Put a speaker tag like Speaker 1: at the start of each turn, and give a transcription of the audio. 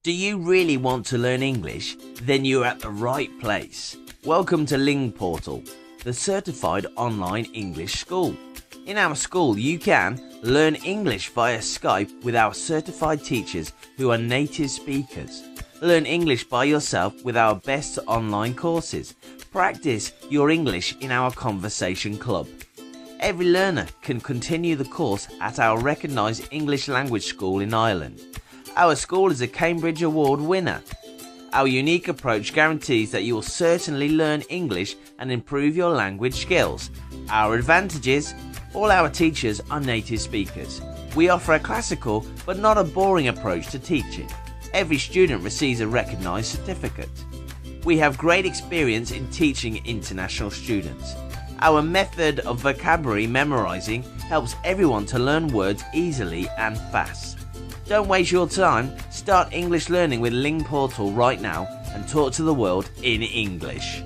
Speaker 1: Do you really want to learn English? Then you're at the right place. Welcome to Lingportal, the certified online English school. In our school, you can learn English via Skype with our certified teachers who are native speakers. Learn English by yourself with our best online courses. Practice your English in our conversation club. Every learner can continue the course at our recognised English language school in Ireland. Our school is a Cambridge Award winner. Our unique approach guarantees that you will certainly learn English and improve your language skills. Our advantages: all our teachers are native speakers. We offer a classical but not a boring approach to teaching. Every student receives a recognised certificate. We have great experience in teaching international students. Our method of vocabulary memorising helps everyone to learn words easily and fast. Don't waste your time. Start English learning with Lingportal right now and talk to the world in English.